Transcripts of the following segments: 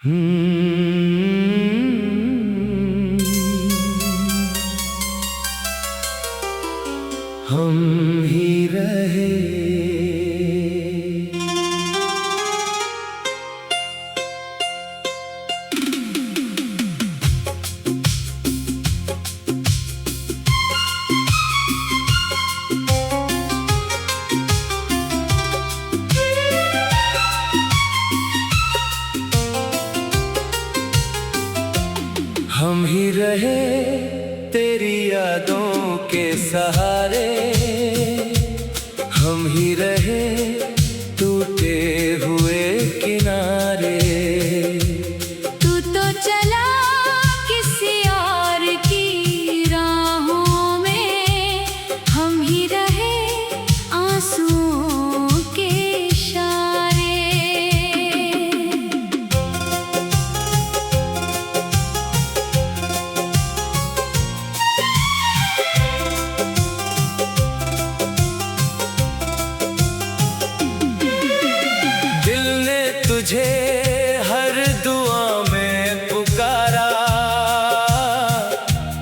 हम ही रहे। हम ही रहे तेरी यादों के सहारे, हम ही रहे टूटे हुए किनारे। तू तो चला किसी और की राहों में, हम ही रहे आंसुओं के इशारे। तुझे हर दुआ में पुकारा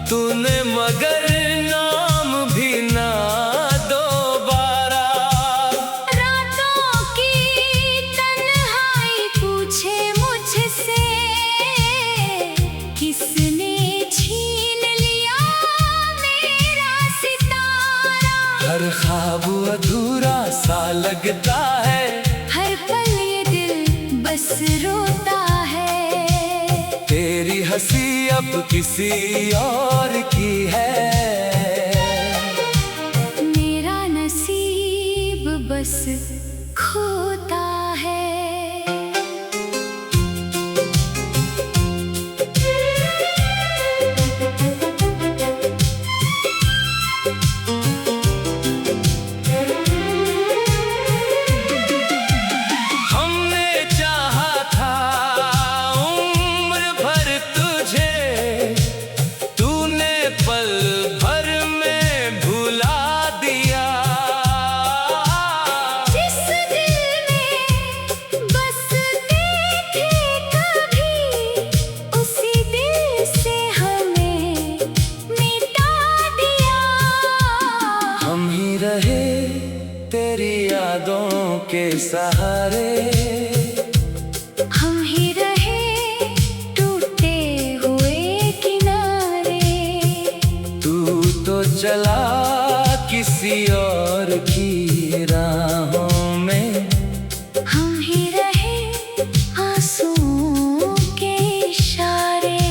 तूने, मगर नाम भी ना दोबारा। रातों की तन्हाई पूछे मुझसे, किसने छीन लिया मेरा सितारा। हर ख्वाब अधूरा सा लगता है, हर पल बस रोता है। तेरी हंसी अब किसी और की है, मेरा नसीब बस खोता है। तेरी यादों के सहारे, हम ही रहे टूटे हुए किनारे। तू तो चला किसी और की राहों में, हम ही रहे आंसुओं के इशारे।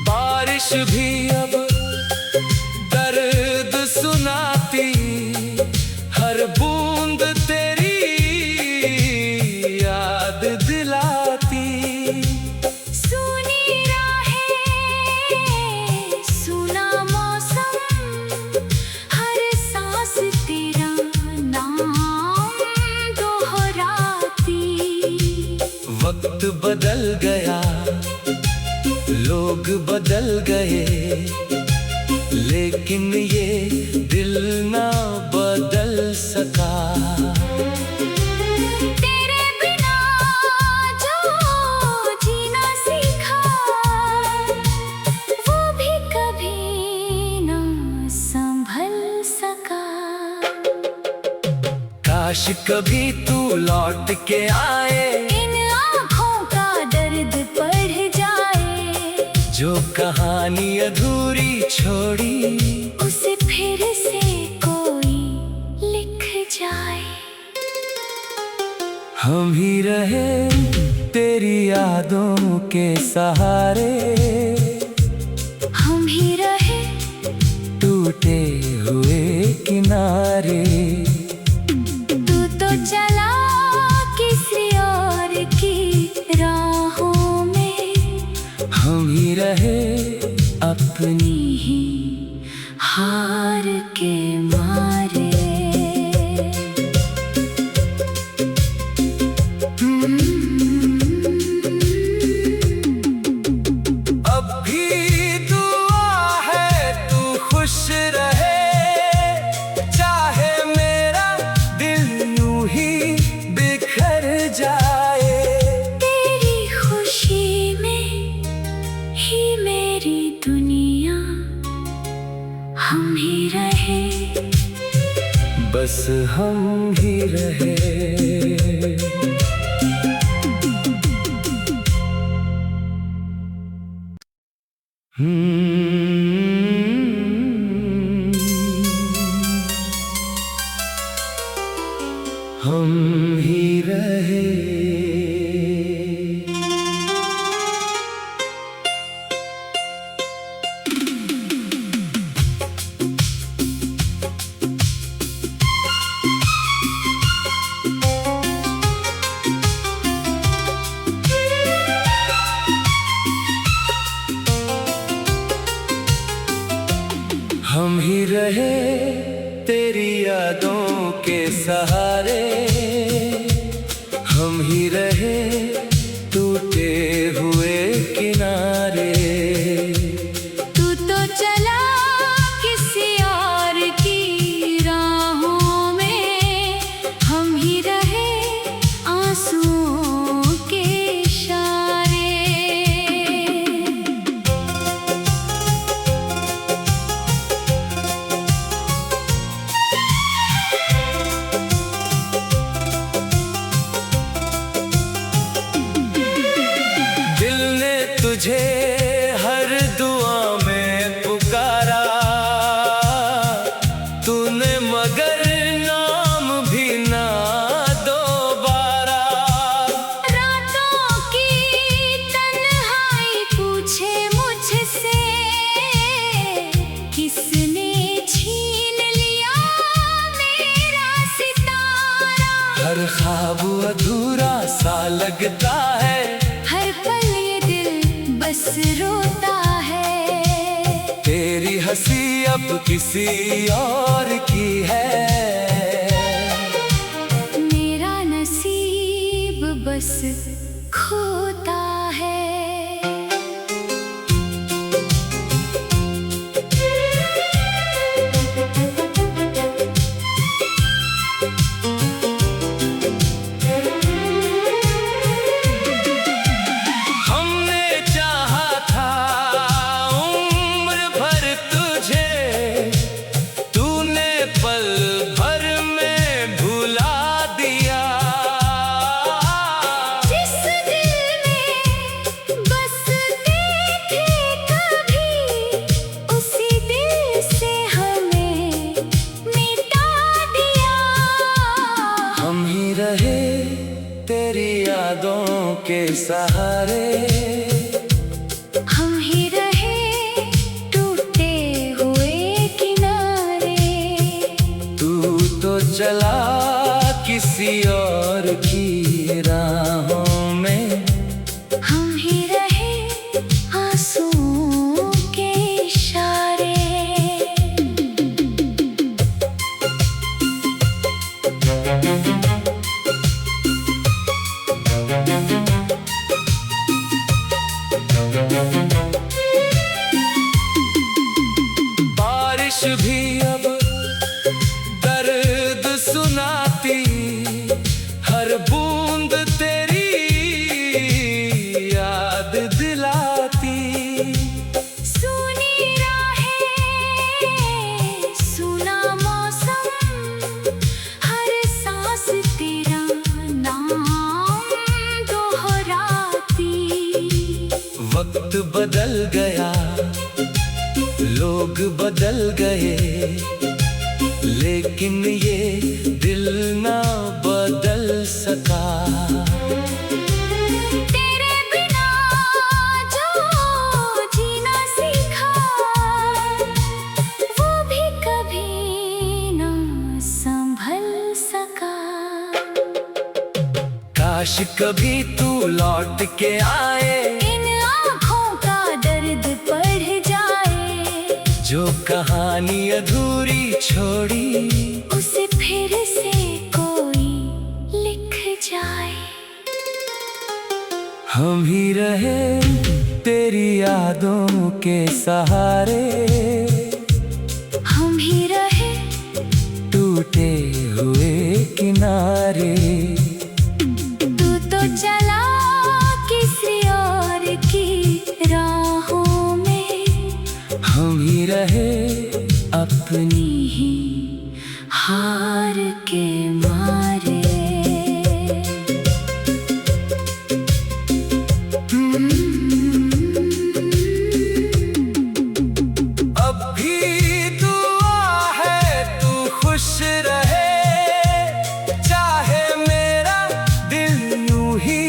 बारिश भी अब दर्द सुनाती, हर बूंद तेरी याद दिलाती। सुनी राहें, सुना मौसम, हर सांस तेरा नाम दोहराती। वक्त बदल गया, लोग बदल गए, लेकिन ये दिल ना बदल सका। तेरे बिना जो जीना सीखा, वो भी कभी ना संभल सका। काश कभी तू लौट के आए, इन आँखों का दर्द बढ़ जाए। जो कहानी अधूरी छोड़ी, उसे फिर से कोई लिख जाए। हम ही रहे तेरी यादों के सहारे, हम ही रहे टूटे हुए किनारे। तू तो चला किसी और की राहों में, हम ही रहे अपनी ही हार के मारे। बस हम ही रहे। हम ही रहे। हम ही रहे तेरी यादों के सहारे, हम ही रहे टूटे हुए किनारे। तू तो चला किसी और की राहों में, हम ही रहे आंसुओं के इशारे। तुझे हर दुआ में पुकारा तूने, मगर नाम भी ना दोबारा। रातों की तन्हाई पूछे मुझसे, किसने छीन लिया मेरा सितारा। हर ख्वाब अधूरा सा लगता है, हर पल बस रोता है। तेरी हंसी अब किसी और की है, मेरा नसीब बस खोता है। तेरी यादों के सहारे, हम ही रहे टूटे हुए किनारे। तू तो चला किसी और की राहों में, हम ही रहे आंसुओं के इशारे। बारिश भी अब दर्द सुनाती, हर बूंद तेरी याद दिलाती। सुनी राहें, सुना मौसम, हर सांस तेरा नाम दोहराती। वक्त बदल गया, लोग बदल गए, लेकिन ये दिल ना बदल सका। तेरे बिना जो जीना सीखा, वो भी कभी ना संभल सका। काश कभी तू लौट के आए, इन आँखों का दर्द बढ़ जाए। जो कहानी अधूरी छोड़ी, उसे फिर से कोई लिख जाए। हम ही रहे तेरी यादों के सहारे, हम ही रहे टूटे हुए किनारे। तू तो चला किसी और की राहों में, हम ही रहे अपनी ही हार के मारे। अब भी दुआ है तू खुश रहे, चाहे मेरा दिल यूं ही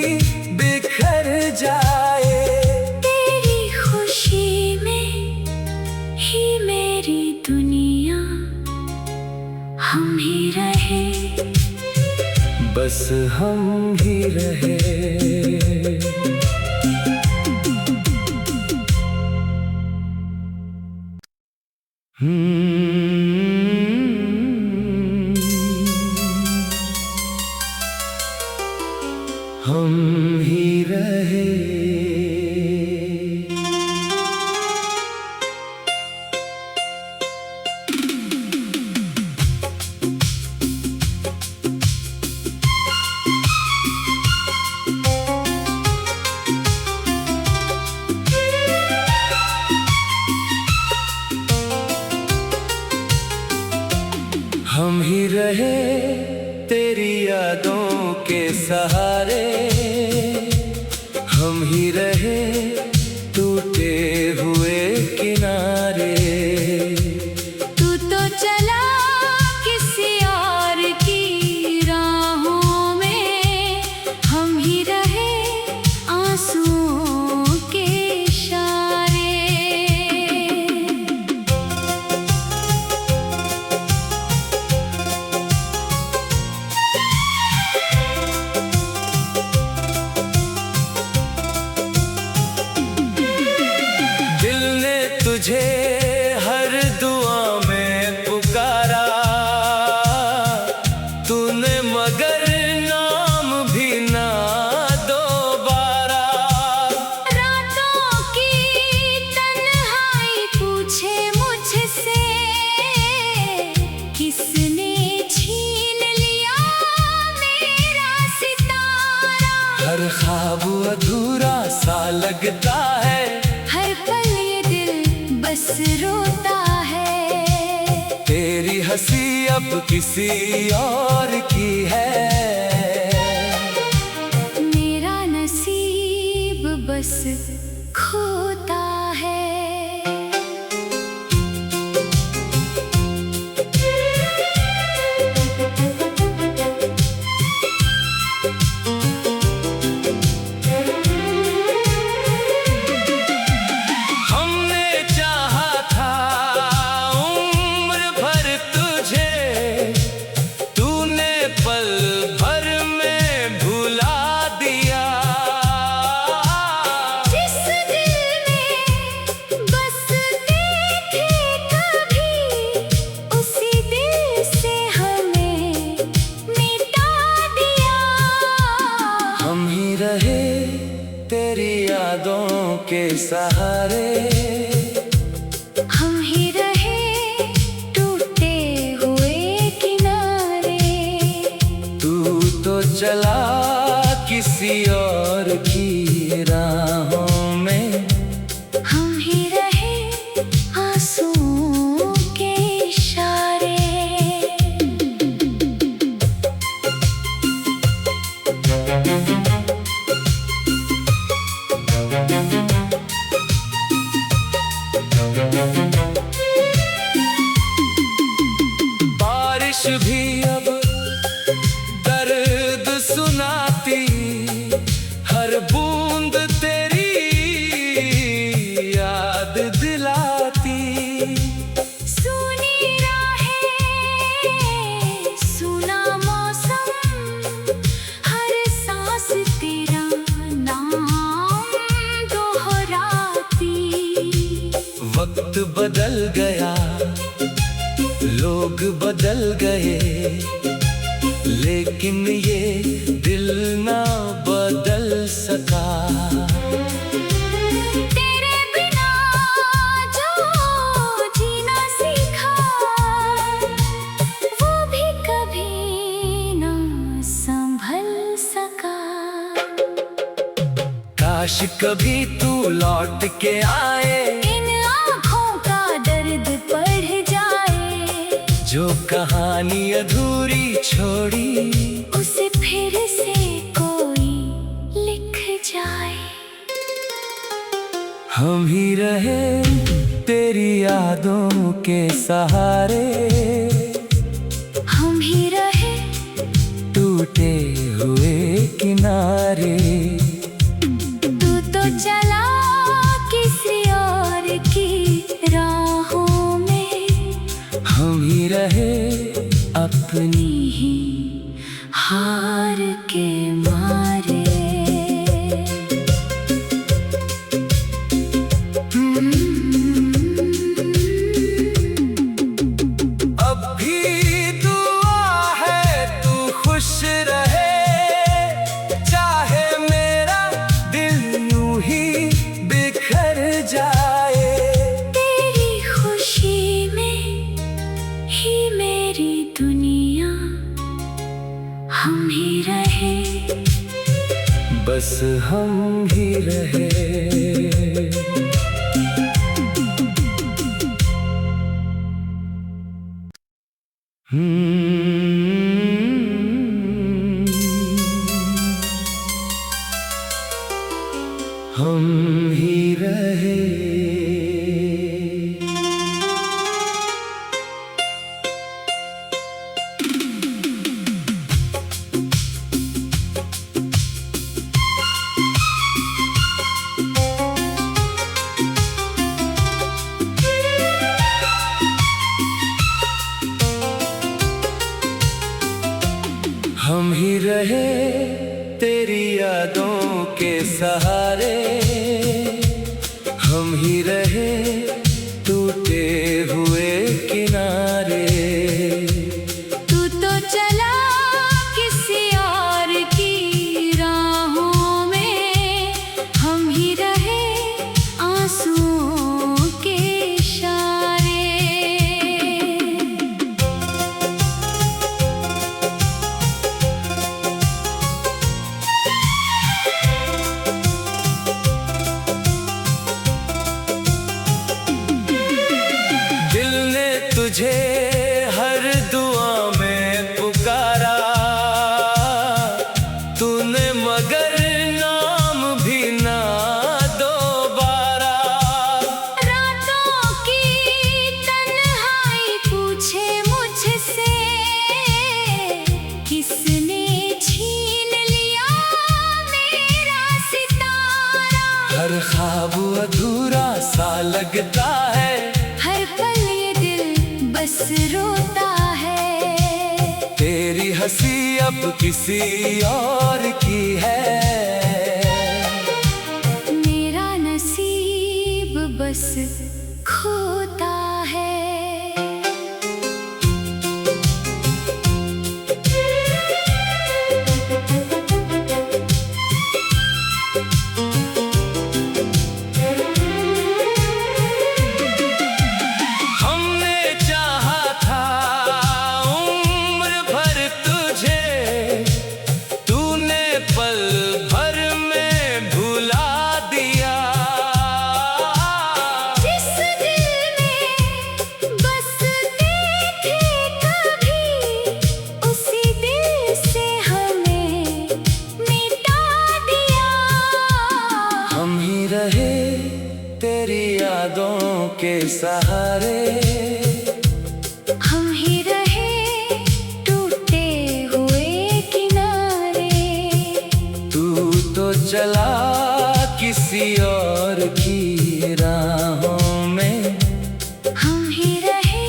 बिखर जाए। तेरी खुशी में ही मेरी दुनिया, हम ही रहे, बस हम ही रहे। हम ही रहे। हम ही रहे तेरी यादों के सहारे, हम ही रहे टूटे हुए किनारे। तू तो चला किसी और की राहों में, हम ही रहे आंसुओं के इशारे। तुझे हर दुआ में पुकारा तूने, मगर नाम भी ना दोबारा। रातों की तन्हाई पूछे मुझसे, किसने छीन लिया मेरा सितारा। हर ख्वाब अधूरा सा लगता है, हर पल बस रोता है। तेरी हंसी अब किसी और की है, मेरा नसीब बस खोता है। तेरी यादों के सहारे, हम ही रहे टूटे हुए किनारे। तू तो चला किसी और की राहों में, हम ही रहे आंसुओं के इशारे। बारिश भी अब दर्द सुनाती, हर बूंद तेरी याद दिलाती। सुनी राहें, सुना मौसम, हर सांस तेरा नाम दोहराती। वक्त बदल गया, लोग बदल गए, लेकिन ये दिल ना बदल सका। तेरे बिना जो जीना सीखा, वो भी कभी ना संभल सका। काश कभी तू लौट के आए, इन आँखों का दर्द बढ़ जाए। जो कहानी अधूरी छोड़ी, उसे फिर से कोई लिख जाए। हम ही रहे तेरी यादों के सहारे, हम ही रहे टूटे हुए किनारे। तू तो चला किसी और की राहों में, हम ही रहे अपनी ही हार के मारे। अब भी दुआ है तू खुश रहे, चाहे मेरा दिल यूं ही बिखर जाए। तेरी खुशी में ही मेरी दुनिया, हम ही रहे, बस हम ही रहे। हम ही रहे। हम ही रहे तेरी यादों के सहारे, हम ही रहे टूटे हुए किनारे। तू तो चला किसी और की राहों में, हम ही रहे आंसुओं के इशारे। तुझे हर दुआ में पुकारा तूने, मगर नाम भी ना दोबारा। रातों की तन्हाई पूछे मुझसे, किसने छीन लिया मेरा सितारा। हर ख्वाब अधूरा सा लगता है, हर पल ये दिल बस रोता है। तेरी हंसी अब किसी और की है, मेरा नसीब बस खोता है। तेरी यादों के सहारे, हम ही रहे टूटे हुए किनारे। तू तो चला किसी और की राहों में, हम ही रहे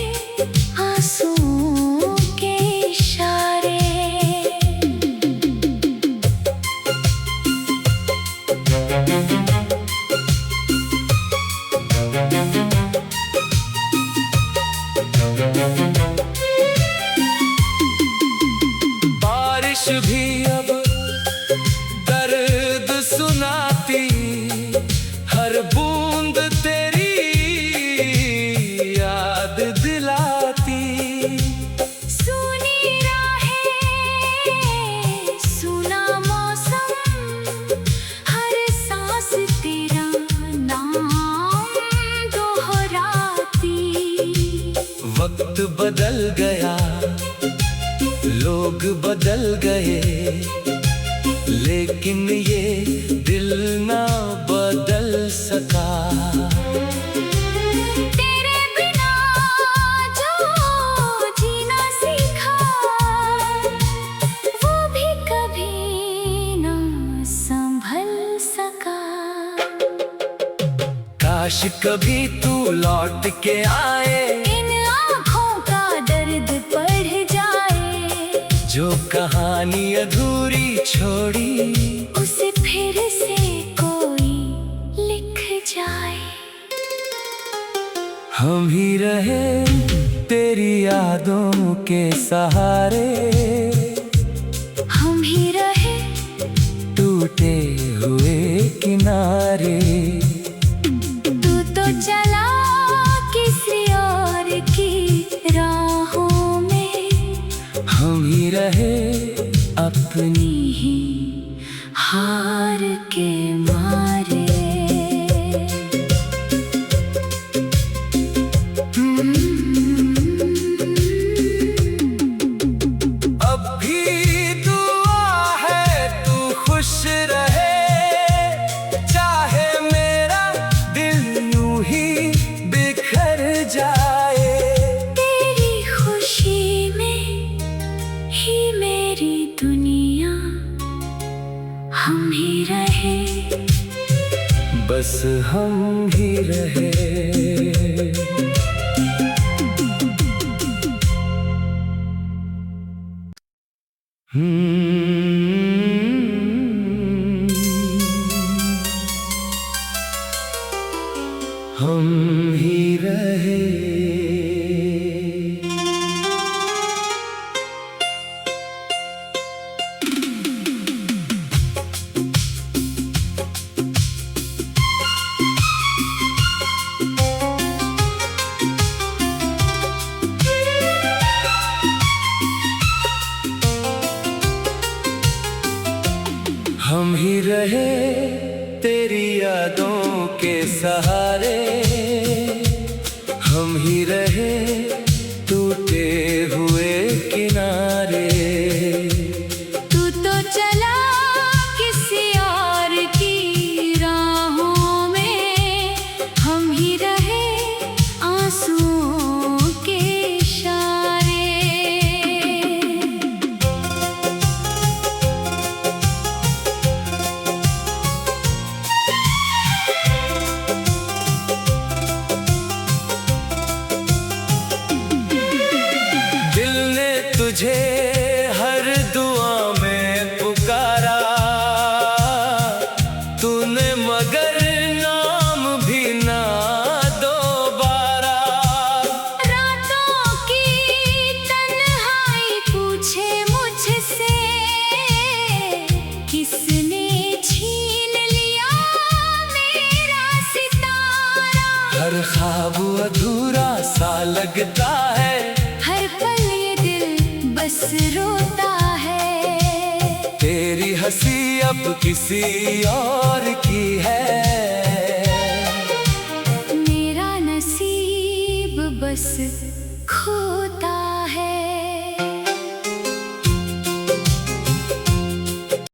आंसुओं के इशारे। बारिश भी अब दर्द सुनाती, हर बूंद तेरी याद दिलाती। सुनी राहें, सुना मौसम, हर सांस तेरा नाम दोहराती। वक्त बदल गया बदल गए, लेकिन ये दिल ना बदल सका। तेरे बिना जो जीना सीखा, वो भी कभी ना संभल सका। काश कभी तू लौट के आए, इन आँखों का दर्द बढ़ जाए। जो कहानी अधूरी छोड़ी, उसे फिर से कोई लिख जाए। हम ही रहे तेरी यादों के सहारे, हम ही रहे टूटे हुए किनारे। तू तो चला किसी और की राहों में, हम ही रहे अपनी ही हार के मारे। अब भी दुआ है तू खुश रहे, चाहे मेरा दिल यूं ही बिखर जाए। तेरी खुशी में ही मेरी दुनिया, हम ही रहे, बस हम ही रहे। हम ही रहे। हम ही रहे तेरी यादों के सहारे, हम ही रहे टूटे हुए किनारे। तू तो चला किसी और की राहों में, हम ही रहे आंसुओं के इशारे। दिल ने तुझे हर दुआ में पुकारा, तूने मगर नाम भी ना दोबारा। रातों की तन्हाई पूछे मुझसे, किसने छीन लिया मेरा सितारा। हर ख्वाब अधूरा सा लगता है, हर पल ये दिल बस रोता है। तेरी हंसी अब किसी और की है, मेरा नसीब बस खोता